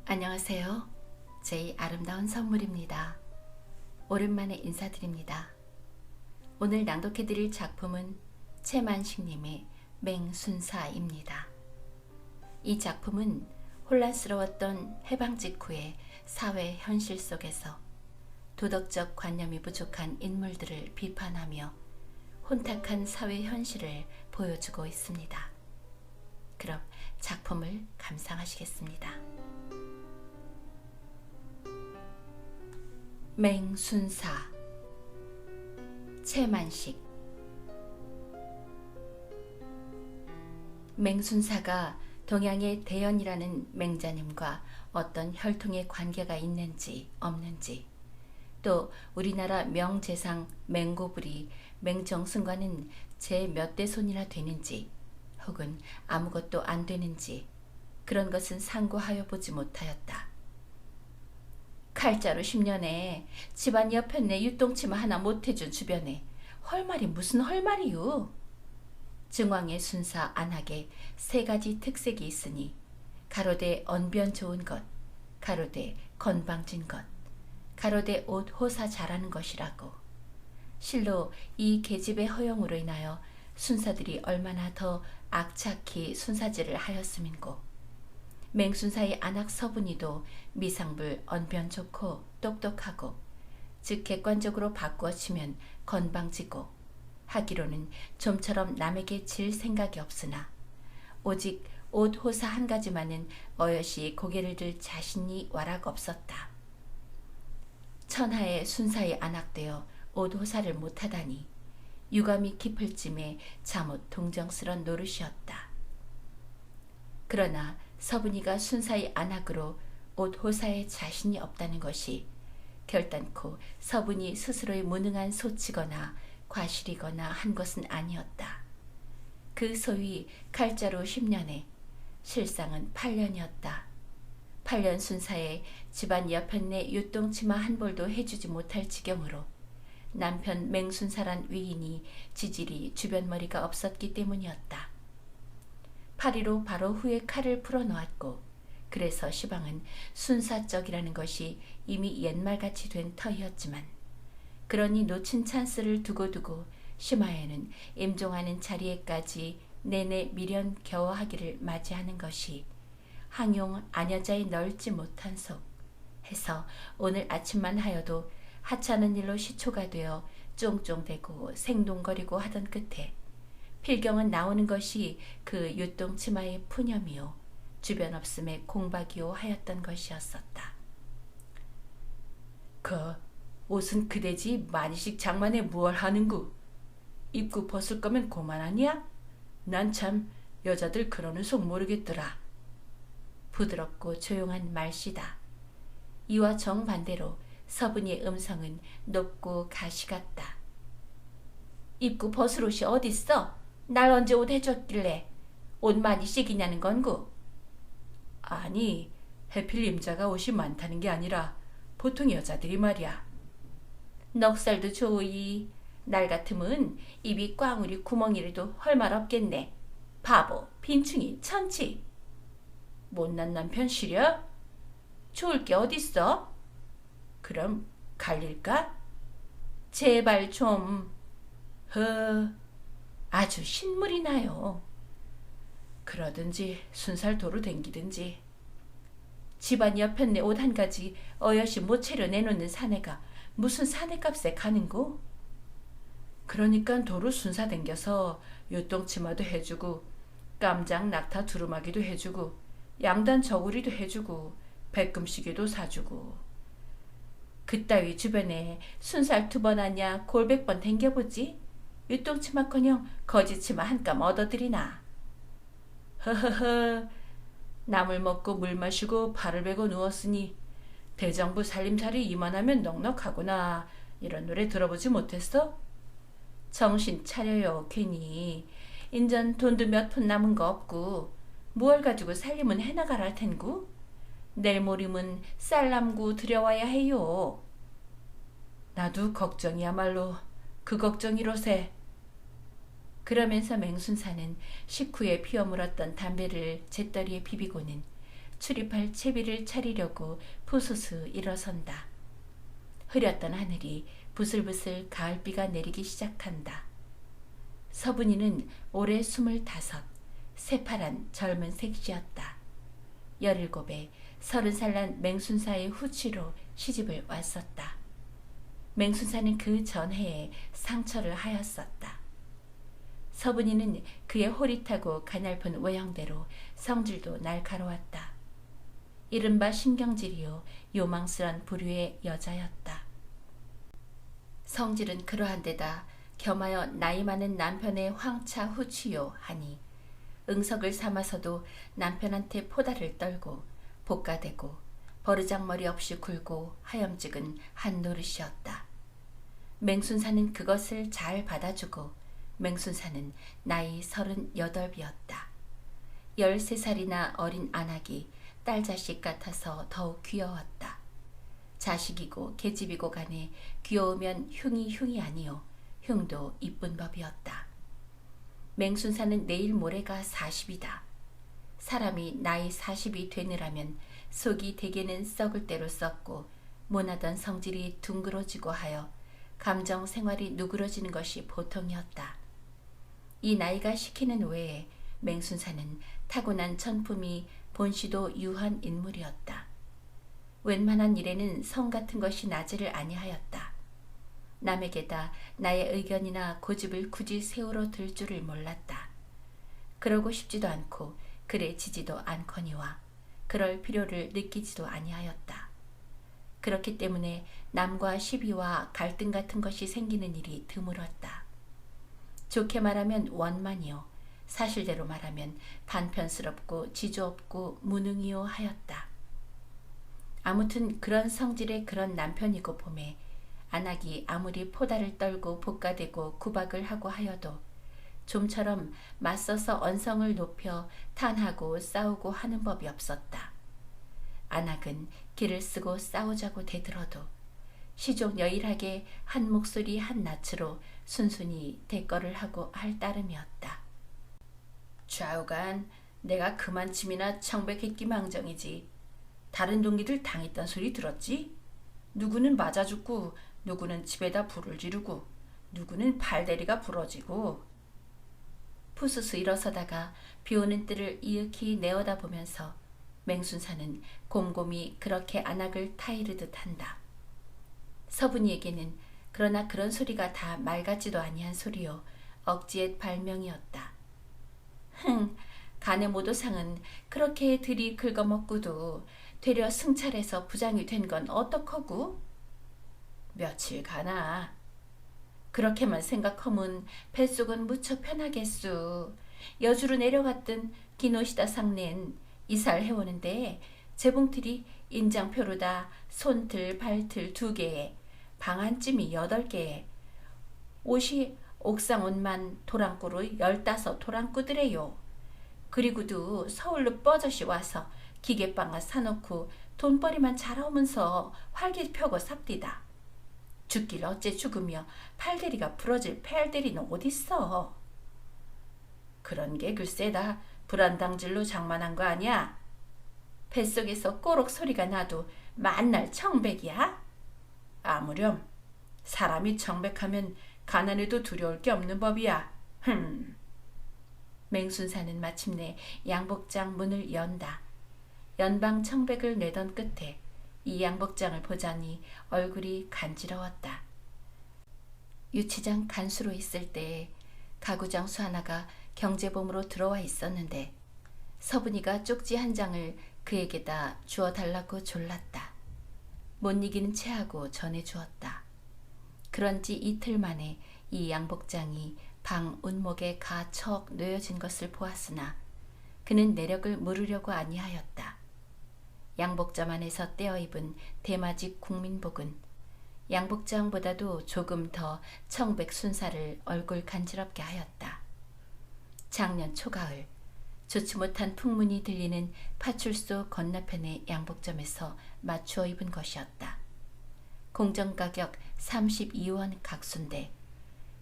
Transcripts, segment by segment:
안녕하세요. 제 아름다운 선물입니다. 오랜만에 인사드립니다. 오늘 낭독해드릴 작품은 채만식님의 맹순사입니다. 이 작품은 혼란스러웠던 해방 직후의 사회 현실 속에서 도덕적 관념이 부족한 인물들을 비판하며 혼탁한 사회 현실을 보여주고 있습니다. 그럼 작품을 감상하시겠습니다. 맹순사 채만식. 맹순사가 동양의 대연이라는 맹자님과 어떤 혈통의 관계가 있는지 없는지, 또 우리나라 명재상 맹고불이 맹정승과는 제 몇 대 손이나 되는지 혹은 아무것도 안 되는지 그런 것은 상고하여 보지 못하였다. 칼자루 10년에 집안 여편네 유똥치마 하나 못해준 주변에 헐말이 무슨 헐말이유. 증왕의 순사 안학에 세 가지 특색이 있으니 가로되 언변 좋은 것, 가로되 건방진 것, 가로되 옷 호사 잘하는 것이라고. 실로 이 계집의 허용으로 인하여 순사들이 얼마나 더 악착히 순사질을 하였음인고, 맹순사의 안학 서분이도 미상불 언변 좋고 똑똑하고, 즉 객관적으로 바꾸어 치면 건방지고, 하기로는 좀처럼 남에게 질 생각이 없으나 오직 옷 호사 한 가지만은 어여시 고개를 들 자신이 와락 없었다. 천하의 순사에 안학되어 옷 호사를 못하다니 유감이 깊을 쯤에 잠옷 동정스런 노릇이었다. 그러나 서분이가 순사의 안학으로 옷 호사에 자신이 없다는 것이 결단코 서분이 스스로의 무능한 소치거나 과실이거나 한 것은 아니었다. 그 소위 칼자루 10년에 실상은 8년이었다. 8년 순사에 집안 여편네 유똥치마 한 벌도 해주지 못할 지경으로 남편 맹순사란 위인이 지질이 주변머리가 없었기 때문이었다. 파리로 바로 후에 칼을 풀어놓았고, 그래서 시방은 순사적이라는 것이 이미 옛말같이 된 터이었지만, 그러니 놓친 찬스를 두고두고 심하에는 임종하는 자리에까지 내내 미련 겨워하기를 맞이하는 것이 항용 아녀자의 널지 못한 속 해서 오늘 아침만 하여도 하찮은 일로 시초가 되어 쫑쫑대고 생동거리고 하던 끝에 필경은 나오는 것이 그 유똥치마의 푸념이요 주변 없음의 공박이요 하였던 것이었었다. 그 옷은 그대지 만이식 장만에 무얼 하는구? 입고 벗을 거면 고만하냐? 난 참 여자들 그러는 속 모르겠더라. 부드럽고 조용한 말씨다. 이와 정반대로 서분이의 음성은 높고 가시 같다. 입고 벗을 옷이 어딨어? 날 언제 옷 해줬길래 옷 많이 시기냐는 건구? 아니, 해필 임자가 옷이 많다는 게 아니라 보통 여자들이 말이야. 넉살도 좋으이. 날 같으면 입이 꽝우리 구멍이라도 헐말 없겠네. 바보, 빈충이, 천치. 못난 남편 시려? 좋을 게 어딨어? 그럼 갈릴까? 제발 좀. 아주 신물이 나요. 그러든지 순살 도로 댕기든지. 집안 여편네 옷 한 가지 어여시 못 채려 내놓는 사내가 무슨 사내값에 가는고? 그러니까 도로 순사 댕겨서 요똥치마도 해주고 깜장 낙타 두루마기도 해주고 양단 저고리도 해주고 백금시계도 사주고. 그따위 주변에 순살 2번 하냐 골백번 댕겨보지? 유똥치마커녕 거지치마 한 감 얻어들이나. 허허허, 나물 먹고 물 마시고 발을 베고 누웠으니 대정부 살림살이 이만하면 넉넉하구나. 이런 노래 들어보지 못했어? 정신 차려요. 괜히 인전 돈도 몇 푼 남은 거 없고 무얼 가지고 살림은 해나가라 할 텐구? 내일 모림은 쌀남구 들여와야 해요. 나도 걱정이야말로 그 걱정이로세. 그러면서 맹순사는 식후에 피워 물었던 담배를 재떨이에 비비고는 출입할 채비를 차리려고 부스스 일어선다. 흐렸던 하늘이 부슬부슬 가을비가 내리기 시작한다. 서분이는 올해 25, 새파란 젊은 색시였다. 17에 30살 난 맹순사의 후치로 시집을 왔었다. 맹순사는 그 전해에 상처를 하였었다. 서분이는 그의 호릿하고 가냘픈 외형대로 성질도 날카로웠다. 이른바 신경질이요 요망스런 부류의 여자였다. 성질은 그러한 데다 겸하여 나이 많은 남편의 황차 후치요 하니 응석을 삼아서도 남편한테 포다를 떨고 볶아대고 버르장머리 없이 굴고 하염직은 한 노릇이었다. 맹순사는 그것을 잘 받아주고 맹순사는 나이 38이었다. 13살이나 어린 안악이 딸자식 같아서 더욱 귀여웠다. 자식이고 계집이고 간에 귀여우면 흉이 아니요 흉도 이쁜 법이었다. 맹순사는 내일 모레가 40이다. 사람이 나이 40이 되느라면 속이 대개는 썩을 대로 썩고 모나던 성질이 둥그러지고 하여 감정 생활이 누그러지는 것이 보통이었다. 이 나이가 시키는 외에 맹순사는 타고난 천품이 본시도 유한 인물이었다. 웬만한 일에는 성 같은 것이 나지를 아니하였다. 남에게다 나의 의견이나 고집을 굳이 세우러 들 줄을 몰랐다. 그러고 싶지도 않고 그래지지도 않거니와 그럴 필요를 느끼지도 아니하였다. 그렇기 때문에 남과 시비와 갈등 같은 것이 생기는 일이 드물었다. 좋게 말하면 원만이요 사실대로 말하면 단편스럽고 지조없고 무능이요 하였다. 아무튼 그런 성질의 그런 남편이고 봄에 안악이 아무리 포다를 떨고 볶아대고 구박을 하고 하여도 좀처럼 맞서서 언성을 높여 탄하고 싸우고 하는 법이 없었다. 안악은 기를 쓰고 싸우자고 대들어도 시종 여일하게 한 목소리 한 낯으로 순순히 대거를 하고 할 따름이었다. 좌우간 내가 그만침이나 청백했기 망정이지. 다른 동기들 당했단 소리 들었지? 누구는 맞아 죽고 누구는 집에다 불을 지르고 누구는 팔대리가 부러지고. 푸스스 일어서다가 비오는 뜰을 이윽히 내어다보면서 맹순사는 곰곰이 그렇게 안악을 타이르듯 한다. 서분이에게는 그러나 그런 소리가 다 말 같지도 아니한 소리요 억지의 발명이었다. 가네 모도상은 그렇게 들이 긁어먹고도 되려 승찰해서 부장이 된 건 어떡하구? 며칠 가나. 그렇게만 생각하면 뱃속은 무척 편하겠수. 여주로 내려갔던 기노시다 상넨 이사를 해오는데 재봉틀이 인장표로다 손틀 발틀 2개에 방 한 찜이 8개에 옷이 옥상 옷만 도랑꾸로 15 도랑꾸드래요. 그리고도 서울로 뻐젓이 와서 기계방아 사놓고 돈벌이만 잘하면서 활기 펴고 삽디다. 죽길 어째 죽으며 팔대리가 부러질 폐알대리는 어딨어. 그런 게 글쎄 다 불안당질로 장만한 거 아니야? 뱃속에서 꼬록 소리가 나도 만날 청백이야? 아무렴 사람이 청백하면 가난해도 두려울 게 없는 법이야. 맹순사는 마침내 양복장 문을 연다. 연방 청백을 내던 끝에 이 양복장을 보자니 얼굴이 간지러웠다. 유치장 간수로 있을 때 가구장수 하나가 경제범으로 들어와 있었는데 서분이가 쪽지 한 장을 그에게다 주어 달라고 졸랐다. 못 이기는 체하고 전해주었다. 그런지 이틀 만에 이 양복장이 방 운목에 가척 놓여진 것을 보았으나 그는 내력을 물으려고 아니하였다. 양복장 안에서 떼어 입은 대마직 국민복은 양복장보다도 조금 더 청백 순사를 얼굴 간지럽게 하였다. 작년 초가을 좋지 못한 풍문이 들리는 파출소 건너편의 양복점에서 맞추어 입은 것이었다. 공정가격 32원 각수인데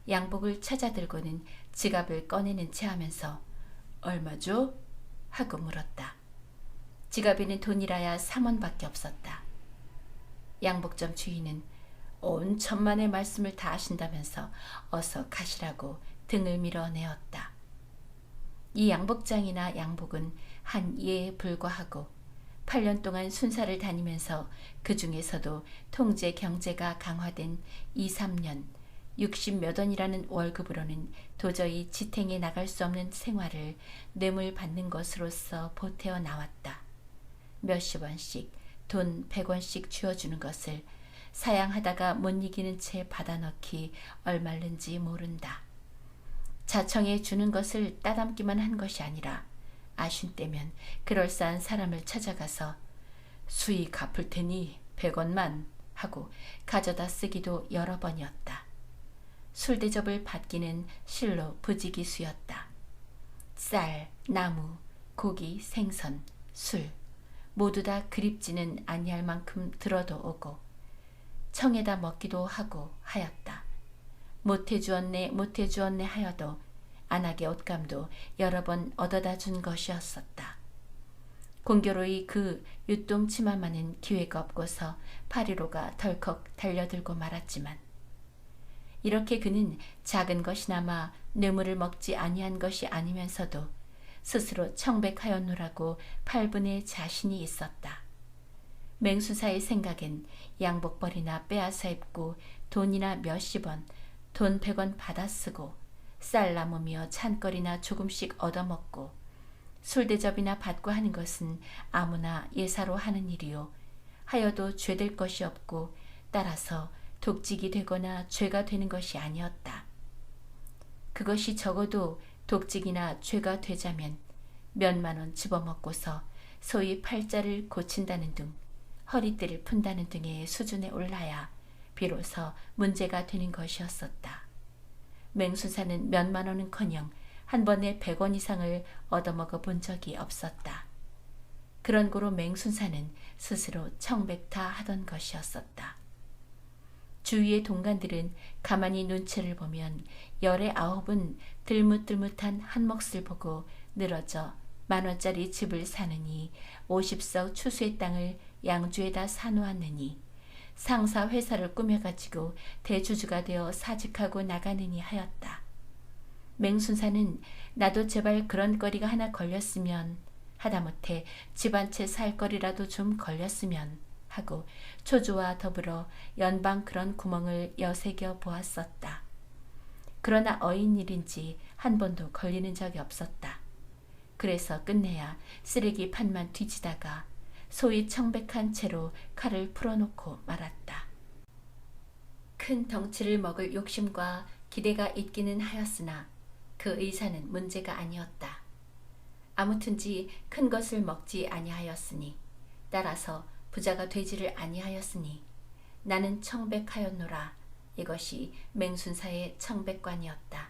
양복을 찾아 들고는 지갑을 꺼내는 체 하면서 얼마죠? 하고 물었다. 지갑에는 돈이라야 3원밖에 없었다. 양복점 주인은 온 천만의 말씀을 다 하신다면서 어서 가시라고 등을 밀어내었다. 이 양복장이나 양복은 한 예에 불과하고 8년 동안 순사를 다니면서 그 중에서도 통제 경제가 강화된 2, 3년 60몇 원이라는 월급으로는 도저히 지탱해 나갈 수 없는 생활을 뇌물 받는 것으로서 보태어 나왔다. 몇십 원씩 돈 100원씩 쥐어주는 것을 사양하다가 못 이기는 채 받아넣기 얼마른지 모른다. 자청해 주는 것을 따담기만 한 것이 아니라 아쉬운 때면 그럴싸한 사람을 찾아가서 수익 갚을 테니 100원만 하고 가져다 쓰기도 여러 번이었다. 술대접을 받기는 실로 부지기수였다. 쌀, 나무, 고기, 생선, 술 모두 다 그립지는 아니할 만큼 들어도 오고 청에다 먹기도 하고 하였다. 못해주었네 하여도 안하게 옷감도 여러 번 얻어다 준 것이었었다. 공교로이 그 유똥치마만은 기회가 없고서 파리로가 덜컥 달려들고 말았지만 이렇게 그는 작은 것이나마 뇌물을 먹지 아니한 것이 아니면서도 스스로 청백하였노라고 팔분의 자신이 있었다. 맹수사의 생각엔 양복벌이나 빼앗아 입고 돈이나 몇십 원, 돈 100원 받아 쓰고 쌀 나무며 찬거리나 조금씩 얻어먹고 술대접이나 받고 하는 것은 아무나 예사로 하는 일이요. 하여도 죄될 것이 없고 따라서 독직이 되거나 죄가 되는 것이 아니었다. 그것이 적어도 독직이나 죄가 되자면 몇만 원 집어먹고서 소위 팔자를 고친다는 등 허리띠를 푼다는 등의 수준에 올라야 비로소 문제가 되는 것이었었다. 맹수사는 몇만 원은커녕 한 번에 100원 이상을 얻어먹어 본 적이 없었다. 그런 고로 맹순사는 스스로 청백타 하던 것이었었다. 주위의 동간들은 가만히 눈치를 보면 19은 들뭇들뭇한 한 몫을 보고 늘어져 10,000원짜리 집을 사느니 50석 추수의 땅을 양주에다 사놓았느니 상사 회사를 꾸며가지고 대주주가 되어 사직하고 나가느니 하였다. 맹순사는 나도 제발 그런 거리가 하나 걸렸으면 하다못해 집 한 채 살 거리라도 좀 걸렸으면 하고 초조와 더불어 연방 그런 구멍을 여새겨 보았었다. 그러나 어인일인지 한 번도 걸리는 적이 없었다. 그래서 끝내야 쓰레기 판만 뒤지다가 소위 청백한 채로 칼을 풀어놓고 말았다. 큰 덩치를 먹을 욕심과 기대가 있기는 하였으나 그 의사는 문제가 아니었다. 아무튼지 큰 것을 먹지 아니하였으니 따라서 부자가 되지를 아니하였으니 나는 청백하였노라. 이것이 맹순사의 청백관이었다.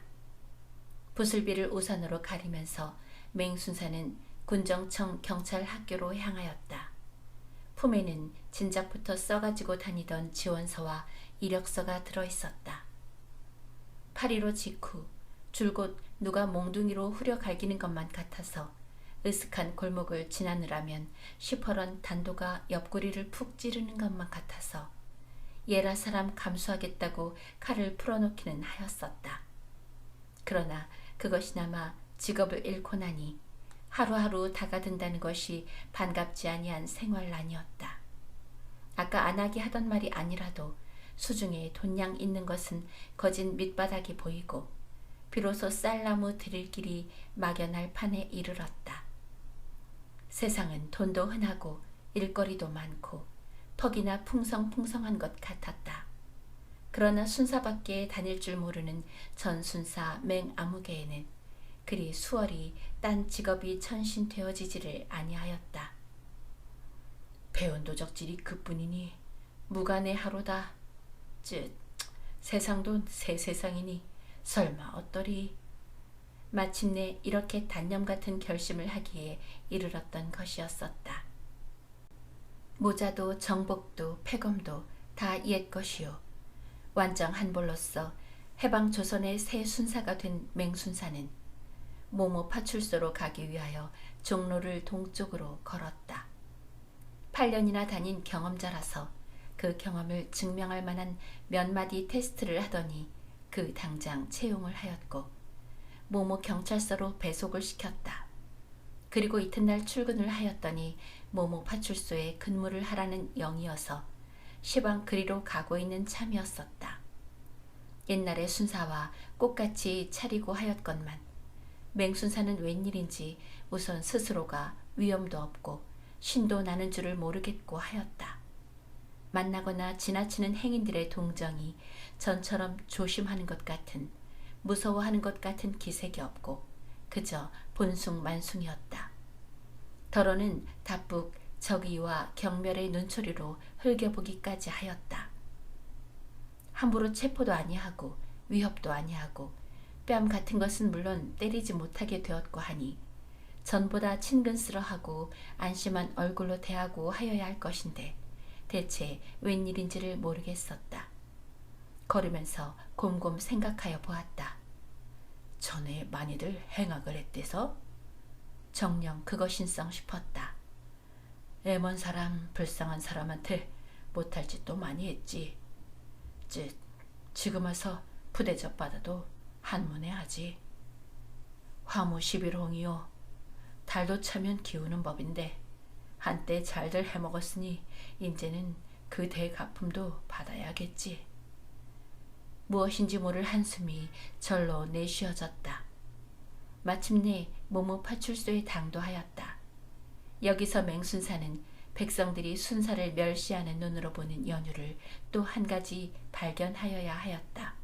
부슬비를 우산으로 가리면서 맹순사는 군정청 경찰학교로 향하였다. 품에는 진작부터 써가지고 다니던 지원서와 이력서가 들어있었다. 8.15 직후 줄곧 누가 몽둥이로 후려 갈기는 것만 같아서 으슥한 골목을 지나느라면 시퍼런 단도가 옆구리를 푹 찌르는 것만 같아서 예라 사람 감수하겠다고 칼을 풀어놓기는 하였었다. 그러나 그것이나마 직업을 잃고 나니 하루하루 다가든다는 것이 반갑지 아니한 생활란이었다. 아까 안 하게 하던 말이 아니라도 수중에 돈량 있는 것은 거진 밑바닥이 보이고 비로소 쌀나무 드릴 길이 막연할 판에 이르렀다. 세상은 돈도 흔하고 일거리도 많고 퍽이나 풍성풍성한 것 같았다. 그러나 순사밖에 다닐 줄 모르는 전순사 맹아무개에는 그리 수월히 딴 직업이 천신되어지지를 아니하였다. 배운 도적질이 그뿐이니 무간의 하로다. 세상도 새 세상이니 설마 어떠리. 마침내 이렇게 단념 같은 결심을 하기에 이르렀던 것이었었다. 모자도 정복도 패검도 다 옛 것이요. 완정 한벌로서 해방 조선의 새 순사가 된 맹순사는 모모 파출소로 가기 위하여 종로를 동쪽으로 걸었다. 8년이나 다닌 경험자라서 그 경험을 증명할 만한 몇 마디 테스트를 하더니 그 당장 채용을 하였고 모모 경찰서로 배속을 시켰다. 그리고 이튿날 출근을 하였더니 모모 파출소에 근무를 하라는 영이어서 시방 그리로 가고 있는 참이었었다. 옛날에 순사와 똑같이 차리고 하였건만 맹순사는 웬일인지 우선 스스로가 위험도 없고 신도 나는 줄을 모르겠고 하였다. 만나거나 지나치는 행인들의 동정이 전처럼 조심하는 것 같은, 무서워하는 것 같은 기색이 없고 그저 본숭만숭이었다. 더러는 답북 적의와 경멸의 눈초리로 흘겨보기까지 하였다. 함부로 체포도 아니하고 위협도 아니하고 뺨 같은 것은 물론 때리지 못하게 되었고 하니 전보다 친근스러하고 안심한 얼굴로 대하고 하여야 할 것인데 대체 웬일인지를 모르겠었다. 걸으면서 곰곰 생각하여 보았다. 전에 많이들 행악을 했대서? 정녕 그것인성 싶었다. 애먼 사람, 불쌍한 사람한테 못할 짓도 많이 했지. 지금 와서 부대접 받아도 한문해하지. 화무 11홍이요. 달도 차면 기우는 법인데 한때 잘들 해먹었으니 인제는 그 대가품도 받아야겠지. 무엇인지 모를 한숨이 절로 내쉬어졌다. 마침내 모모 파출소에 당도하였다. 여기서 맹순사는 백성들이 순사를 멸시하는 눈으로 보는 연유를 또 한 가지 발견하여야 하였다.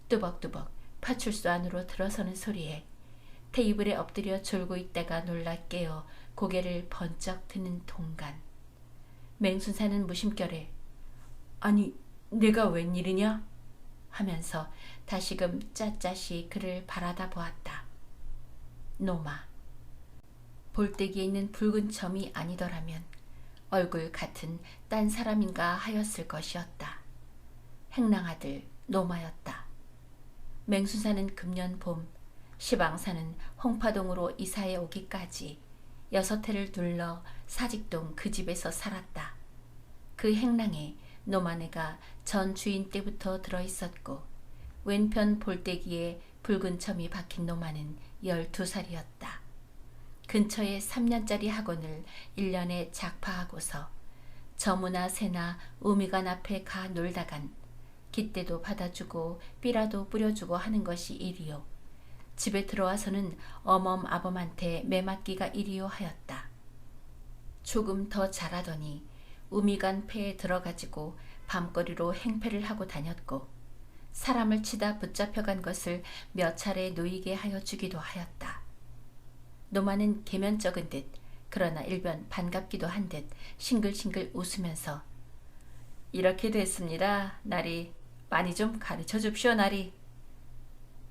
뚜벅뚜벅 파출소 안으로 들어서는 소리에 테이블에 엎드려 졸고 있다가 놀라 깨어 고개를 번쩍 드는 동간. 맹순사는 무심결에 아니 내가 웬일이냐? 하면서 다시금 빳빳이 그를 바라다 보았다. 노마. 볼때기에 있는 붉은 점이 아니더라면 얼굴 같은 딴 사람인가 하였을 것이었다. 행랑아들 노마였다. 맹순사는 금년 봄, 시방사는 홍파동으로 이사해 오기까지 6해를 둘러 사직동 그 집에서 살았다. 그 행랑에 노마네가 전 주인 때부터 들어있었고 왼편 볼때기에 붉은 점이 박힌 노마는 12살이었다. 근처에 3년짜리 학원을 1년에 작파하고서 저무나 새나 우미관 앞에 가 놀다간 깃대도 받아주고 삐라도 뿌려주고 하는 것이 일이요. 집에 들어와서는 어멈아범한테 매맞기가 일이요 하였다. 조금 더 자라더니 우미관 폐에 들어가지고 밤거리로 행패를 하고 다녔고 사람을 치다 붙잡혀간 것을 몇 차례 놓이게 하여 주기도 하였다. 노마는 계면적은 듯 그러나 일변 반갑기도 한 듯 싱글싱글 웃으면서 이렇게 됐습니다. 나리 많이 좀 가르쳐 줍시오. 나리.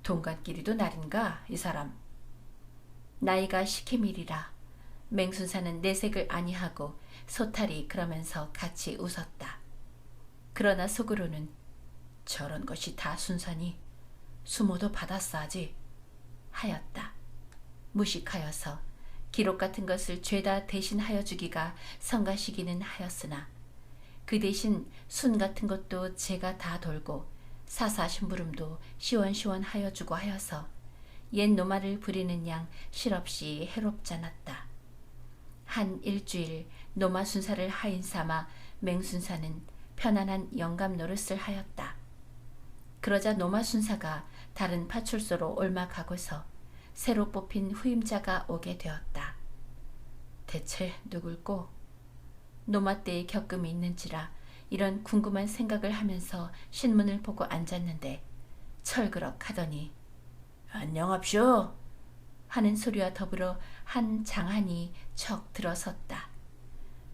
동간끼리도 날인가 이 사람. 나이가 시키밀이라 맹순사는 내색을 아니하고 소탈이 그러면서 같이 웃었다. 그러나 속으로는 저런 것이 다 순사니 수모도 받았사지 하였다. 무식하여서 기록 같은 것을 죄다 대신하여 주기가 성가시기는 하였으나 그 대신 순 같은 것도 제가 다 돌고 사사심부름도 시원시원하여 주고 하여서 옛 노마를 부리는 양 실없이 해롭잖았다. 한 일주일 노마 순사를 하인 삼아 맹순사는 편안한 영감 노릇을 하였다. 그러자 노마 순사가 다른 파출소로 옮아가고서 새로 뽑힌 후임자가 오게 되었다. 대체 누굴꼬? 노마 때의 겪음이 있는지라 이런 궁금한 생각을 하면서 신문을 보고 앉았는데 철그럭 하더니 안녕합쇼 하는 소리와 더불어 한 장한이 척 들어섰다.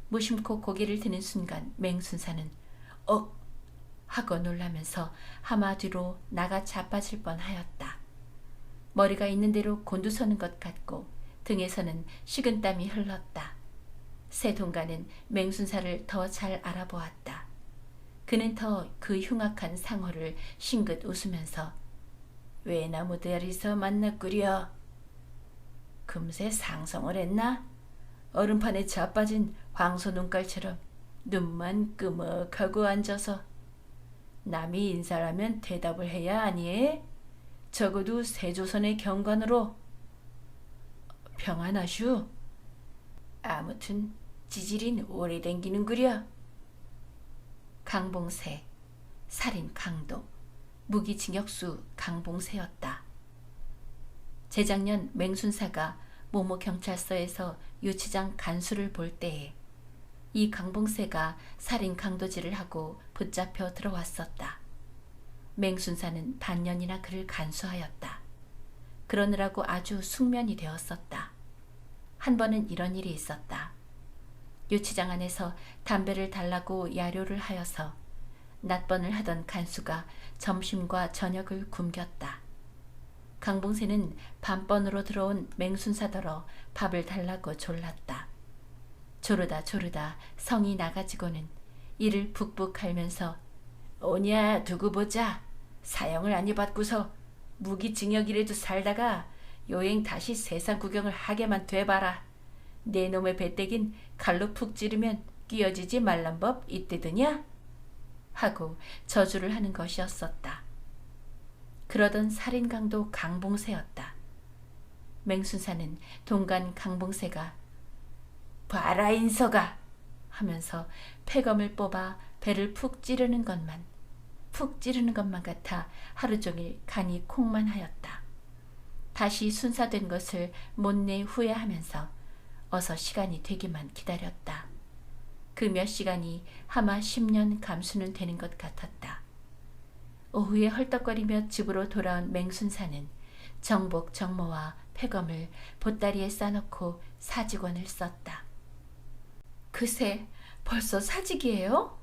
무심코 고개를 드는 순간 맹순사는 하고 놀라면서 하마 뒤로 나가 자빠질 뻔하였다. 머리가 있는 대로 곤두서는 것 같고 등에서는 식은땀이 흘렀다. 새 동가는 맹순사를 더 잘 알아보았다. 그는 더 그 흉악한 상호를 싱긋 웃으면서 외나무 대리서 만났구려. 금세 상성을 했나? 얼음판에 자빠진 황소 눈깔처럼 눈만 끄먹하고 앉아서 남이 인사를 하면 대답을 해야 아니에? 적어도 세조선의 경관으로. 평안하슈? 아무튼 지질인 오래 댕기는구려. 강봉세, 살인 강도, 무기징역수 강봉세였다. 재작년 맹순사가 모모경찰서에서 유치장 간수를 볼 때에 이 강봉세가 살인 강도질을 하고 붙잡혀 들어왔었다. 맹순사는 반년이나 그를 간수하였다. 그러느라고 아주 숙면이 되었었다. 한 번은 이런 일이 있었다. 유치장 안에서 담배를 달라고 야료를 하여서 낮번을 하던 간수가 점심과 저녁을 굶겼다. 강봉세는 밤번으로 들어온 맹순사더러 밥을 달라고 졸랐다. 조르다 성이 나가지고는 이를 북북 갈면서 오냐 두고 보자. 사형을 안 입었고서 무기징역이라도 살다가 요행 다시 세상 구경을 하게만 돼봐라. 내 놈의 배때긴 칼로 푹 찌르면 끼어지지 말란 법 있대더냐? 하고 저주를 하는 것이었었다. 그러던 살인강도 강봉세였다. 맹순사는 동간 강봉세가 봐라 인서가 하면서 폐검을 뽑아 배를 푹 찌르는 것만 같아 하루 종일 간이 콩만 하였다. 다시 순사된 것을 못내 후회하면서 어서 시간이 되기만 기다렸다. 그 몇 시간이 아마 10년 감수는 되는 것 같았다. 오후에 헐떡거리며 집으로 돌아온 맹순사는 정복 정모와 폐검을 보따리에 싸놓고 사직원을 썼다. 그새 벌써 사직이에요?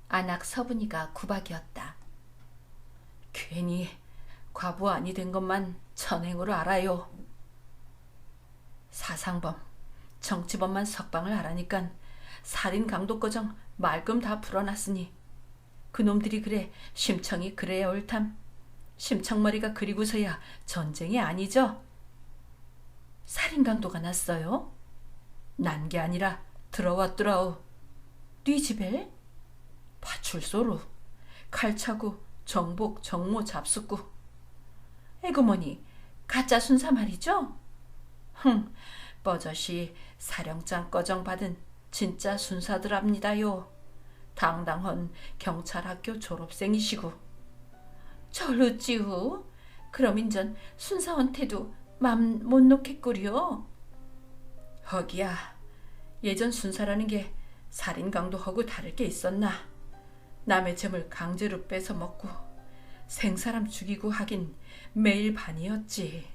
안악 서분이가 구박이었다. 괜히 과부 아니 된 것만 천행으로 알아요. 사상범, 정치범만 석방을 하라니깐 살인 강도거정 말끔 다 풀어놨으니 그놈들이 그래 심청이 그래야 옳담. 심청머리가 그리고서야 전쟁이 아니죠. 살인 강도가 났어요? 난 게 아니라 들어왔더라오. 네 집에? 파출소로 칼차고 정복 정모 잡숫고. 에고머니 가짜 순사 말이죠? 뻐젓이 사령장 꺼정 받은 진짜 순사들합니다요. 당당한 경찰학교 졸업생이시고. 절 어찌후? 그럼 인전 순사한테도 맘 못 놓겠구려. 허기야, 예전 순사라는 게 살인 강도하고 다를 게 있었나? 남의 잼을 강제로 뺏어 먹고 생사람 죽이고 하긴 매일 반이었지.